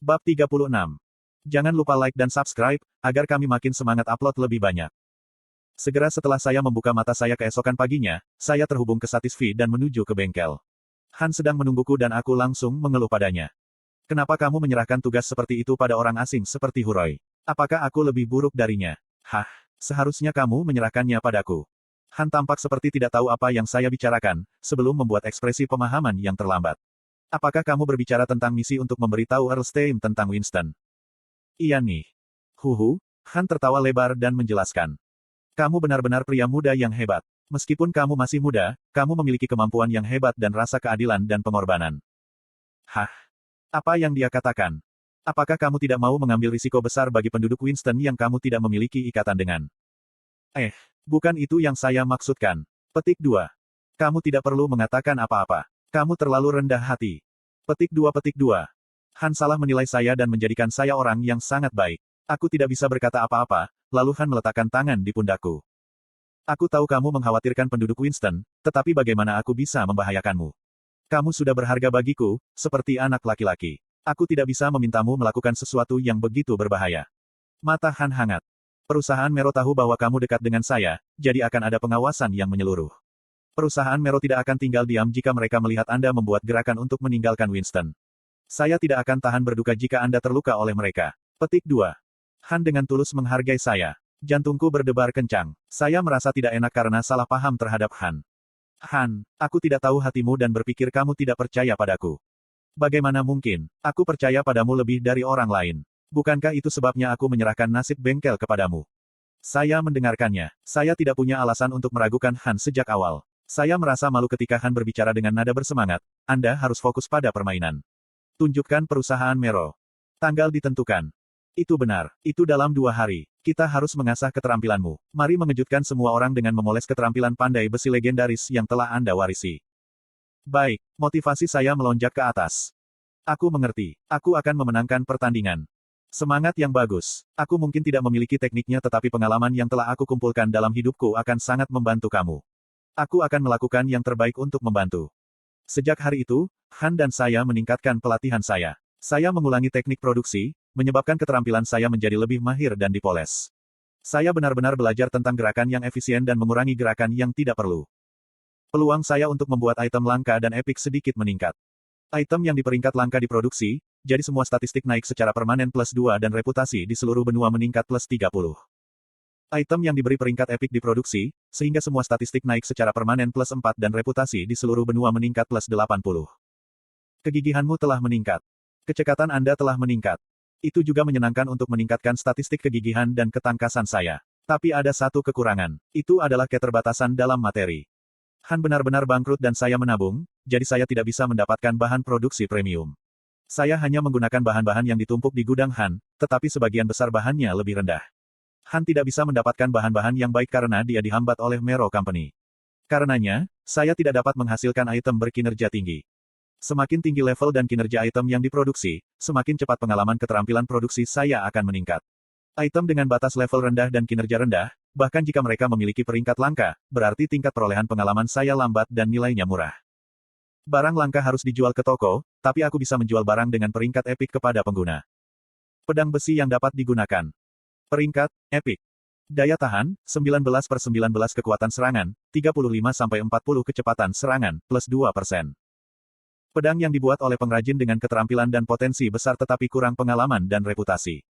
Bab 36. Jangan lupa like dan subscribe, agar kami makin semangat upload lebih banyak. Segera setelah saya membuka mata saya keesokan paginya, saya terhubung ke Satisfy dan menuju ke bengkel. Han sedang menungguku dan aku langsung mengeluh padanya. Kenapa kamu menyerahkan tugas seperti itu pada orang asing seperti Huroi? Apakah aku lebih buruk darinya? Hah, seharusnya kamu menyerahkannya padaku. Han tampak seperti tidak tahu apa yang saya bicarakan, sebelum membuat ekspresi pemahaman yang terlambat. Apakah kamu berbicara tentang misi untuk memberitahu Erlstein tentang Winston? Iya nih. Huhu, Han tertawa lebar dan menjelaskan. Kamu benar-benar pria muda yang hebat. Meskipun kamu masih muda, kamu memiliki kemampuan yang hebat dan rasa keadilan dan pengorbanan. Hah? Apa yang dia katakan? Apakah kamu tidak mau mengambil risiko besar bagi penduduk Winston yang kamu tidak memiliki ikatan dengan? Bukan itu yang saya maksudkan. Petik 2. Kamu tidak perlu mengatakan apa-apa. Kamu terlalu rendah hati. Petik 2. Han salah menilai saya dan menjadikan saya orang yang sangat baik. Aku tidak bisa berkata apa-apa, lalu Han meletakkan tangan di pundakku. Aku tahu kamu mengkhawatirkan penduduk Winston, tetapi bagaimana aku bisa membahayakanmu? Kamu sudah berharga bagiku, seperti anak laki-laki. Aku tidak bisa memintamu melakukan sesuatu yang begitu berbahaya. Mata Han hangat. Perusahaan Mero tahu bahwa kamu dekat dengan saya, jadi akan ada pengawasan yang menyeluruh. Perusahaan Mero tidak akan tinggal diam jika mereka melihat Anda membuat gerakan untuk meninggalkan Winston. Saya tidak akan tahan berduka jika Anda terluka oleh mereka. Petik 2. Han dengan tulus menghargai saya. Jantungku berdebar kencang. Saya merasa tidak enak karena salah paham terhadap Han. Han, aku tidak tahu hatimu dan berpikir kamu tidak percaya padaku. Bagaimana mungkin? Aku percaya padamu lebih dari orang lain. Bukankah itu sebabnya aku menyerahkan nasib bengkel kepadamu? Saya mendengarkannya. Saya tidak punya alasan untuk meragukan Han sejak awal. Saya merasa malu ketika Han berbicara dengan nada bersemangat. Anda harus fokus pada permainan. Tunjukkan perusahaan Mero. Tanggal ditentukan. Itu benar. Itu dalam 2 hari. Kita harus mengasah keterampilanmu. Mari mengejutkan semua orang dengan memoles keterampilan pandai besi legendaris yang telah Anda warisi. Baik, motivasi saya melonjak ke atas. Aku mengerti. Aku akan memenangkan pertandingan. Semangat yang bagus. Aku mungkin tidak memiliki tekniknya tetapi pengalaman yang telah aku kumpulkan dalam hidupku akan sangat membantu kamu. Aku akan melakukan yang terbaik untuk membantu. Sejak hari itu, Han dan saya meningkatkan pelatihan saya. Saya mengulangi teknik produksi, menyebabkan keterampilan saya menjadi lebih mahir dan dipoles. Saya benar-benar belajar tentang gerakan yang efisien dan mengurangi gerakan yang tidak perlu. Peluang saya untuk membuat item langka dan epik sedikit meningkat. Item yang di peringkat langka diproduksi, jadi semua statistik naik secara permanen +2 dan reputasi di seluruh benua meningkat +30. Item yang diberi peringkat epik diproduksi, sehingga semua statistik naik secara permanen +4 dan reputasi di seluruh benua meningkat +80. Kegigihanmu telah meningkat. Kecekatan Anda telah meningkat. Itu juga menyenangkan untuk meningkatkan statistik kegigihan dan ketangkasan saya. Tapi ada satu kekurangan. Itu adalah keterbatasan dalam materi. Han benar-benar bangkrut dan saya menabung, jadi saya tidak bisa mendapatkan bahan produksi premium. Saya hanya menggunakan bahan-bahan yang ditumpuk di gudang Han, tetapi sebagian besar bahannya lebih rendah. Han tidak bisa mendapatkan bahan-bahan yang baik karena dia dihambat oleh Mero Company. Karenanya, saya tidak dapat menghasilkan item berkinerja tinggi. Semakin tinggi level dan kinerja item yang diproduksi, semakin cepat pengalaman keterampilan produksi saya akan meningkat. Item dengan batas level rendah dan kinerja rendah, bahkan jika mereka memiliki peringkat langka, berarti tingkat perolehan pengalaman saya lambat dan nilainya murah. Barang langka harus dijual ke toko, tapi aku bisa menjual barang dengan peringkat epik kepada pengguna. Pedang besi yang dapat digunakan. Peringkat, epik. Daya tahan, 19/19 kekuatan serangan, 35-40 kecepatan serangan, +2%. Pedang yang dibuat oleh pengrajin dengan keterampilan dan potensi besar tetapi kurang pengalaman dan reputasi.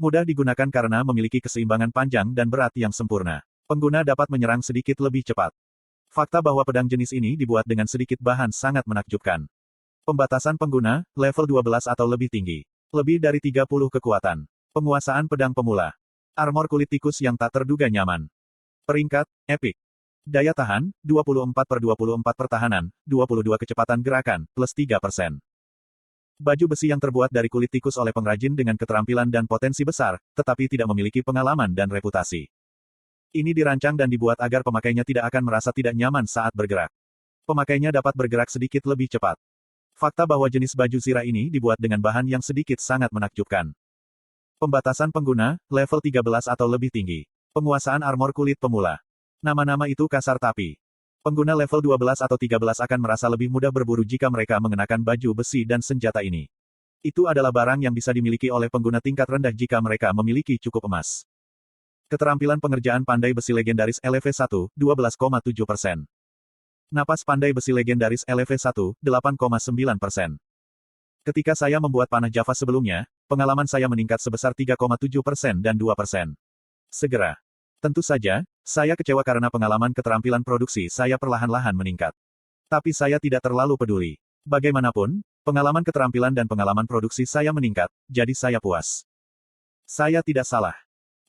Mudah digunakan karena memiliki keseimbangan panjang dan berat yang sempurna. Pengguna dapat menyerang sedikit lebih cepat. Fakta bahwa pedang jenis ini dibuat dengan sedikit bahan sangat menakjubkan. Pembatasan pengguna, level 12 atau lebih tinggi. Lebih dari 30 kekuatan. Penguasaan pedang pemula. Armor kulit tikus yang tak terduga nyaman. Peringkat, epik. Daya tahan, 24/24 pertahanan, 22 kecepatan gerakan, +3%. Baju besi yang terbuat dari kulit tikus oleh pengrajin dengan keterampilan dan potensi besar, tetapi tidak memiliki pengalaman dan reputasi. Ini dirancang dan dibuat agar pemakainya tidak akan merasa tidak nyaman saat bergerak. Pemakainya dapat bergerak sedikit lebih cepat. Fakta bahwa jenis baju zirah ini dibuat dengan bahan yang sedikit sangat menakjubkan. Pembatasan pengguna, level 13 atau lebih tinggi. Penguasaan armor kulit pemula. Nama-nama itu kasar tapi pengguna level 12 atau 13 akan merasa lebih mudah berburu jika mereka mengenakan baju besi dan senjata ini. Itu adalah barang yang bisa dimiliki oleh pengguna tingkat rendah jika mereka memiliki cukup emas. Keterampilan pengerjaan pandai besi legendaris LV1, 12,7%. Napas pandai besi legendaris LV1, 8,9%. Ketika saya membuat panah Java sebelumnya, pengalaman saya meningkat sebesar 3,7% dan 2%. Segera. Tentu saja, saya kecewa karena pengalaman keterampilan produksi saya perlahan-lahan meningkat. Tapi saya tidak terlalu peduli. Bagaimanapun, pengalaman keterampilan dan pengalaman produksi saya meningkat, jadi saya puas. Saya tidak salah.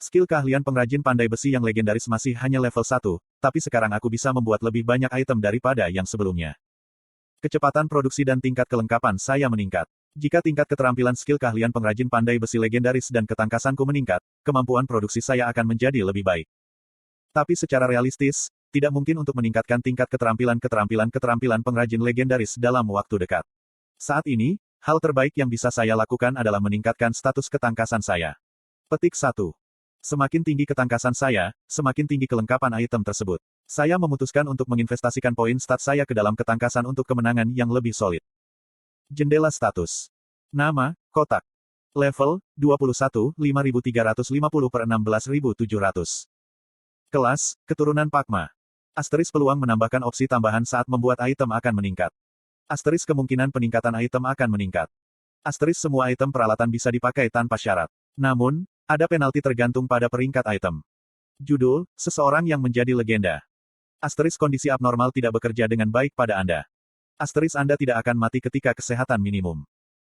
Skill keahlian pengrajin pandai besi yang legendaris masih hanya level 1, tapi sekarang aku bisa membuat lebih banyak item daripada yang sebelumnya. Kecepatan produksi dan tingkat kelengkapan saya meningkat. Jika tingkat keterampilan skill keahlian pengrajin pandai besi legendaris dan ketangkasanku meningkat, kemampuan produksi saya akan menjadi lebih baik. Tapi secara realistis, tidak mungkin untuk meningkatkan tingkat keterampilan pengrajin legendaris dalam waktu dekat. Saat ini, hal terbaik yang bisa saya lakukan adalah meningkatkan status ketangkasan saya. Petik 1. Semakin tinggi ketangkasan saya, semakin tinggi kelengkapan item tersebut. Saya memutuskan untuk menginvestasikan poin stat saya ke dalam ketangkasan untuk kemenangan yang lebih solid. Jendela status. Nama, kotak. Level, 21, 5350 per 16700. Kelas, keturunan Pakma. Asterisk peluang menambahkan opsi tambahan saat membuat item akan meningkat. Asterisk kemungkinan peningkatan item akan meningkat. Asterisk semua item peralatan bisa dipakai tanpa syarat. Namun, ada penalti tergantung pada peringkat item. Judul, seseorang yang menjadi legenda. Asterisk kondisi abnormal tidak bekerja dengan baik pada Anda. Asterisk Anda tidak akan mati ketika kesehatan minimum.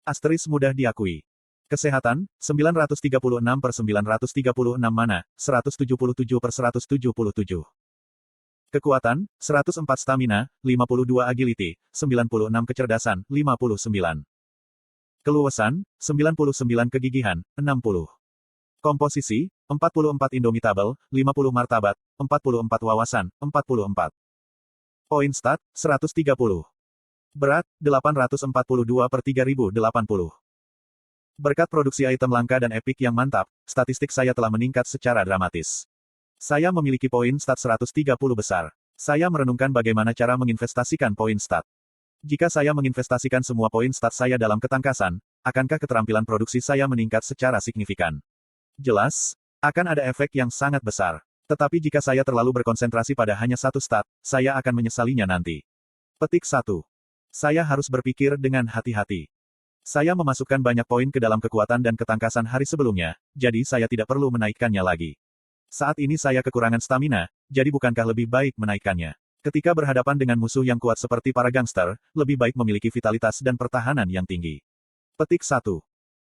Asterisk mudah diakui. Kesehatan, 936 per 936 mana, 177 per 177. Kekuatan, 104 stamina, 52 agility, 96 kecerdasan, 59. Keluasan, 99 kegigihan, 60. Komposisi, 44 indomitable, 50 martabat, 44 wawasan, 44. Poin stat, 130. Berat, 842 per 3080. Berkat produksi item langka dan epic yang mantap, statistik saya telah meningkat secara dramatis. Saya memiliki poin stat 130 besar. Saya merenungkan bagaimana cara menginvestasikan poin stat. Jika saya menginvestasikan semua poin stat saya dalam ketangkasan, akankah keterampilan produksi saya meningkat secara signifikan? Jelas, akan ada efek yang sangat besar. Tetapi jika saya terlalu berkonsentrasi pada hanya satu stat, saya akan menyesalinya nanti. Petik 1. Saya harus berpikir dengan hati-hati. Saya memasukkan banyak poin ke dalam kekuatan dan ketangkasan hari sebelumnya, jadi saya tidak perlu menaikkannya lagi. Saat ini saya kekurangan stamina, jadi bukankah lebih baik menaikkannya? Ketika berhadapan dengan musuh yang kuat seperti para gangster, lebih baik memiliki vitalitas dan pertahanan yang tinggi. Petik 1.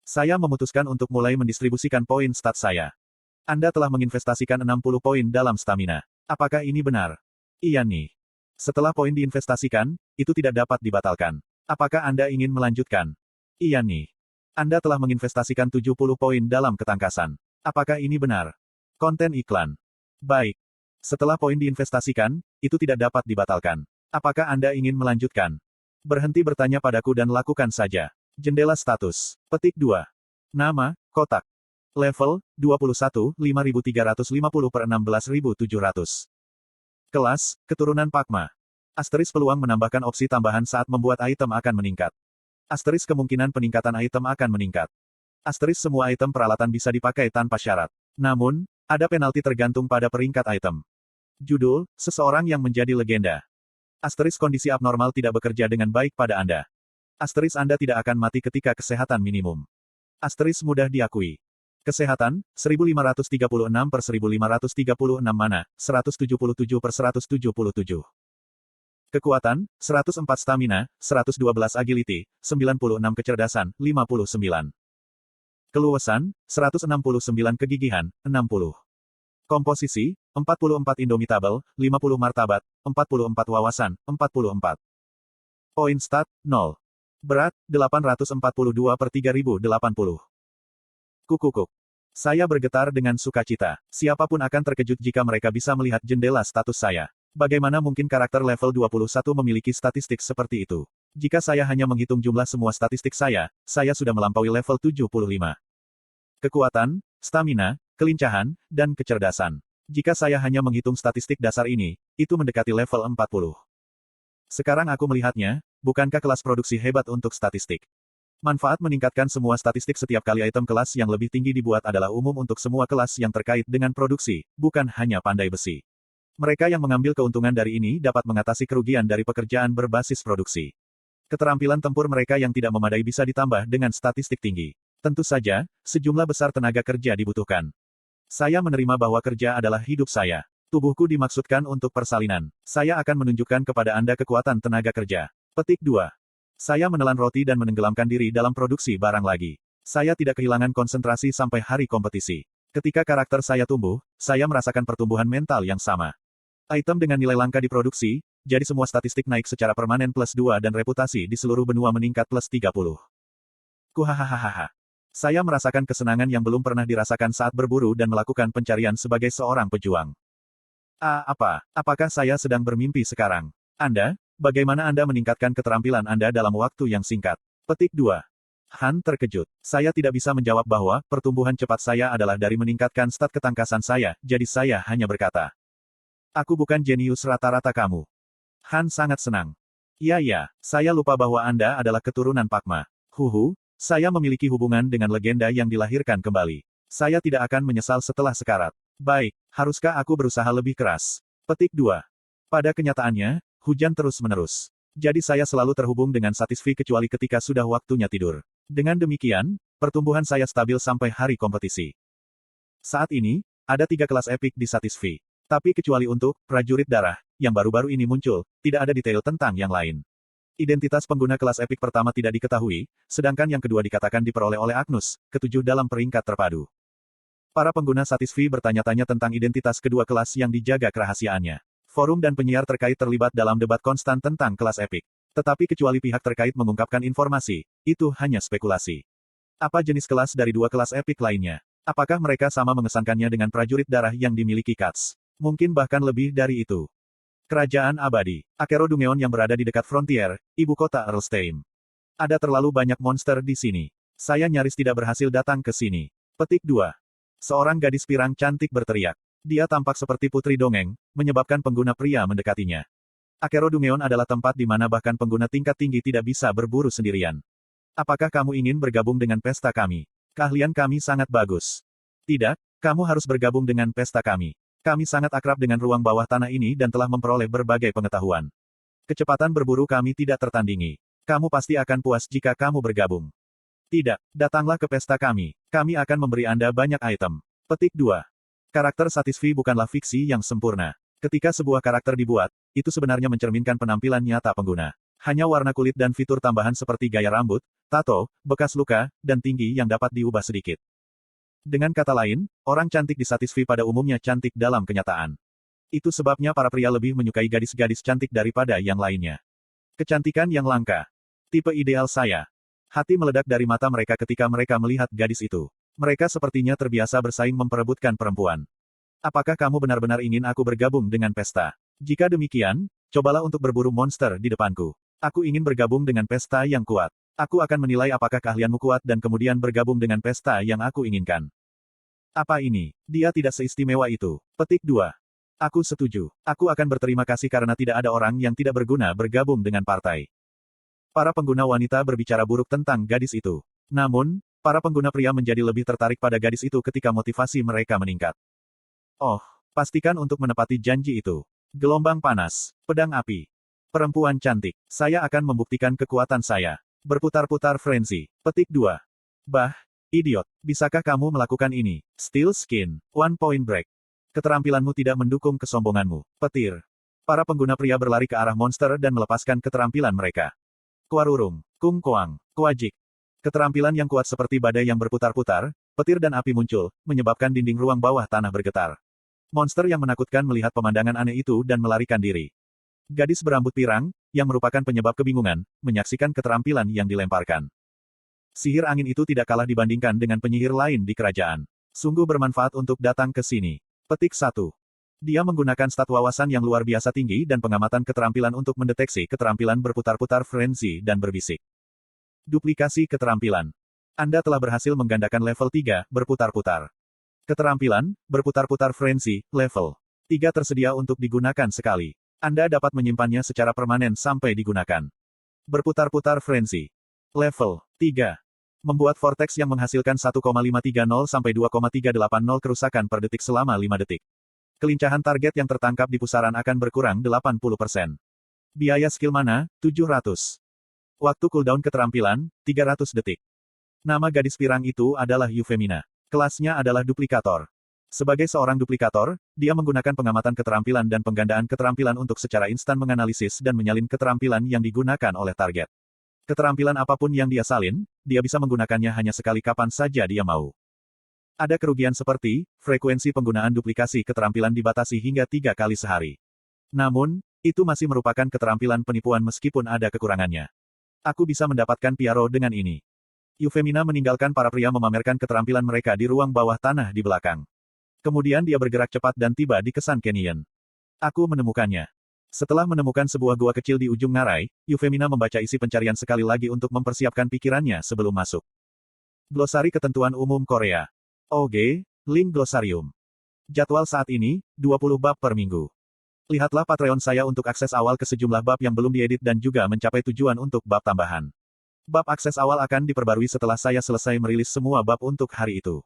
Saya memutuskan untuk mulai mendistribusikan poin stat saya. Anda telah menginvestasikan 60 poin dalam stamina. Apakah ini benar? Iya nih. Setelah poin diinvestasikan, itu tidak dapat dibatalkan. Apakah Anda ingin melanjutkan? Iya nih. Anda telah menginvestasikan 70 poin dalam ketangkasan. Apakah ini benar? Konten iklan. Baik. Setelah poin diinvestasikan, itu tidak dapat dibatalkan. Apakah Anda ingin melanjutkan? Berhenti bertanya padaku dan lakukan saja. Jendela status. Petik 2. Nama, kotak. Level, 21, 5350 per 16700. Kelas, keturunan Pakma. Asterisk peluang menambahkan opsi tambahan saat membuat item akan meningkat. Asterisk kemungkinan peningkatan item akan meningkat. Asterisk semua item peralatan bisa dipakai tanpa syarat. Namun, ada penalti tergantung pada peringkat item. Judul, seseorang yang menjadi legenda. Asterisk kondisi abnormal tidak bekerja dengan baik pada Anda. Asterisk Anda tidak akan mati ketika kesehatan minimum. Asterisk mudah diakui. Kesehatan, 1536 per 1536 mana, 177 per 177. Kekuatan, 104 stamina, 112 agility, 96 kecerdasan, 59. Keluasan, 169 kegigihan, 60. Komposisi, 44 indomitable, 50 martabat, 44 wawasan, 44. Poin stat, 0. Berat, 842 per 3080. Kukukuk. Saya bergetar dengan sukacita. Siapapun akan terkejut jika mereka bisa melihat jendela status saya. Bagaimana mungkin karakter level 21 memiliki statistik seperti itu? Jika saya hanya menghitung jumlah semua statistik saya sudah melampaui level 75. Kekuatan, stamina, kelincahan, dan kecerdasan. Jika saya hanya menghitung statistik dasar ini, itu mendekati level 40. Sekarang aku melihatnya, bukankah kelas produksi hebat untuk statistik? Manfaat meningkatkan semua statistik setiap kali item kelas yang lebih tinggi dibuat adalah umum untuk semua kelas yang terkait dengan produksi, bukan hanya pandai besi. Mereka yang mengambil keuntungan dari ini dapat mengatasi kerugian dari pekerjaan berbasis produksi. Keterampilan tempur mereka yang tidak memadai bisa ditambah dengan statistik tinggi. Tentu saja, sejumlah besar tenaga kerja dibutuhkan. Saya menerima bahwa kerja adalah hidup saya. Tubuhku dimaksudkan untuk persalinan. Saya akan menunjukkan kepada Anda kekuatan tenaga kerja. Petik 2. Saya menelan roti dan menenggelamkan diri dalam produksi barang lagi. Saya tidak kehilangan konsentrasi sampai hari kompetisi. Ketika karakter saya tumbuh, saya merasakan pertumbuhan mental yang sama. Item dengan nilai langka diproduksi, jadi semua statistik naik secara permanen +2 dan reputasi di seluruh benua meningkat +30. Kuhahaha. Saya merasakan kesenangan yang belum pernah dirasakan saat berburu dan melakukan pencarian sebagai seorang pejuang. Apakah saya sedang bermimpi sekarang? Anda? Bagaimana Anda meningkatkan keterampilan Anda dalam waktu yang singkat? Petik 2. Han terkejut. Saya tidak bisa menjawab bahwa pertumbuhan cepat saya adalah dari meningkatkan stat ketangkasan saya, jadi saya hanya berkata. Aku bukan jenius rata-rata kamu. Han sangat senang. Ya, saya lupa bahwa Anda adalah keturunan Pakma. Saya memiliki hubungan dengan legenda yang dilahirkan kembali. Saya tidak akan menyesal setelah sekarat. Baik, haruskah aku berusaha lebih keras? Petik 2. Pada kenyataannya, hujan terus-menerus. Jadi saya selalu terhubung dengan Satisfy kecuali ketika sudah waktunya tidur. Dengan demikian, pertumbuhan saya stabil sampai hari kompetisi. Saat ini, ada 3 kelas epik di Satisfy. Tapi kecuali untuk prajurit darah, yang baru-baru ini muncul, tidak ada detail tentang yang lain. Identitas pengguna kelas epik pertama tidak diketahui, sedangkan yang kedua dikatakan diperoleh oleh Agnus, ketujuh dalam peringkat terpadu. Para pengguna Satisfy bertanya-tanya tentang identitas kedua kelas yang dijaga kerahasiaannya. Forum dan penyiar terkait terlibat dalam debat konstan tentang kelas epik. Tetapi kecuali pihak terkait mengungkapkan informasi, itu hanya spekulasi. Apa jenis kelas dari 2 kelas epik lainnya? Apakah mereka sama mengesankannya dengan prajurit darah yang dimiliki Katz? Mungkin bahkan lebih dari itu. Kerajaan abadi. Akero Dungeon yang berada di dekat frontier, ibu kota Erlstein. Ada terlalu banyak monster di sini. Saya nyaris tidak berhasil datang ke sini. Petik 2. Seorang gadis pirang cantik berteriak. Dia tampak seperti putri dongeng, menyebabkan pengguna pria mendekatinya. Akero Dungeon adalah tempat di mana bahkan pengguna tingkat tinggi tidak bisa berburu sendirian. Apakah kamu ingin bergabung dengan pesta kami? Keahlian kami sangat bagus. Tidak, kamu harus bergabung dengan pesta kami. Kami sangat akrab dengan ruang bawah tanah ini dan telah memperoleh berbagai pengetahuan. Kecepatan berburu kami tidak tertandingi. Kamu pasti akan puas jika kamu bergabung. Tidak, datanglah ke pesta kami. Kami akan memberi Anda banyak item. Petik 2. Karakter Satisfy bukanlah fiksi yang sempurna. Ketika sebuah karakter dibuat, itu sebenarnya mencerminkan penampilan nyata pengguna. Hanya warna kulit dan fitur tambahan seperti gaya rambut, tato, bekas luka, dan tinggi yang dapat diubah sedikit. Dengan kata lain, orang cantik di Satisfy pada umumnya cantik dalam kenyataan. Itu sebabnya para pria lebih menyukai gadis-gadis cantik daripada yang lainnya. Kecantikan yang langka. Tipe ideal saya. Hati meledak dari mata mereka ketika mereka melihat gadis itu. Mereka sepertinya terbiasa bersaing memperebutkan perempuan. Apakah kamu benar-benar ingin aku bergabung dengan pesta? Jika demikian, cobalah untuk berburu monster di depanku. Aku ingin bergabung dengan pesta yang kuat. Aku akan menilai apakah keahlianmu kuat dan kemudian bergabung dengan pesta yang aku inginkan. Apa ini? Dia tidak seistimewa itu. Petik 2. Aku setuju. Aku akan berterima kasih karena tidak ada orang yang tidak berguna bergabung dengan partai. Para pengguna wanita berbicara buruk tentang gadis itu. Namun, para pengguna pria menjadi lebih tertarik pada gadis itu ketika motivasi mereka meningkat. Oh, pastikan untuk menepati janji itu. Gelombang panas, pedang api. Perempuan cantik, saya akan membuktikan kekuatan saya. Berputar-putar frenzy. Petik 2. Bah, idiot, bisakah kamu melakukan ini? Steel skin, one point break. Keterampilanmu tidak mendukung kesombonganmu. Petir. Para pengguna pria berlari ke arah monster dan melepaskan keterampilan mereka. Kuarurung, Kung Koang, Kuajik. Keterampilan yang kuat seperti badai yang berputar-putar, petir dan api muncul, menyebabkan dinding ruang bawah tanah bergetar. Monster yang menakutkan melihat pemandangan aneh itu dan melarikan diri. Gadis berambut pirang, yang merupakan penyebab kebingungan, menyaksikan keterampilan yang dilemparkan. Sihir angin itu tidak kalah dibandingkan dengan penyihir lain di kerajaan. Sungguh bermanfaat untuk datang ke sini. Petik 1. Dia menggunakan stat wawasan yang luar biasa tinggi dan pengamatan keterampilan untuk mendeteksi keterampilan berputar-putar frenzy dan berbisik. Duplikasi keterampilan. Anda telah berhasil menggandakan level 3, berputar-putar. Keterampilan, berputar-putar frenzy, level 3 tersedia untuk digunakan sekali. Anda dapat menyimpannya secara permanen sampai digunakan. Berputar-putar frenzy. Level 3. Membuat vortex yang menghasilkan 1,530 sampai 2,380 kerusakan per detik selama 5 detik. Kelincahan target yang tertangkap di pusaran akan berkurang 80%. Biaya skill mana, 700. Waktu cooldown keterampilan, 300 detik. Nama gadis pirang itu adalah Yufemina. Kelasnya adalah duplikator. Sebagai seorang duplikator, dia menggunakan pengamatan keterampilan dan penggandaan keterampilan untuk secara instan menganalisis dan menyalin keterampilan yang digunakan oleh target. Keterampilan apapun yang dia salin, dia bisa menggunakannya hanya sekali kapan saja dia mau. Ada kerugian seperti, frekuensi penggunaan duplikasi keterampilan dibatasi hingga 3 kali sehari. Namun, itu masih merupakan keterampilan penipuan meskipun ada kekurangannya. Aku bisa mendapatkan Piaro dengan ini. Yufemina meninggalkan para pria memamerkan keterampilan mereka di ruang bawah tanah di belakang. Kemudian dia bergerak cepat dan tiba di Kesan Canyon. Aku menemukannya. Setelah menemukan sebuah gua kecil di ujung ngarai, Yufemina membaca isi pencarian sekali lagi untuk mempersiapkan pikirannya sebelum masuk. Glosari Ketentuan Umum Korea. OG, link glosarium. Jadwal saat ini, 20 bab per minggu. Lihatlah Patreon saya untuk akses awal ke sejumlah bab yang belum diedit dan juga mencapai tujuan untuk bab tambahan. Bab akses awal akan diperbarui setelah saya selesai merilis semua bab untuk hari itu.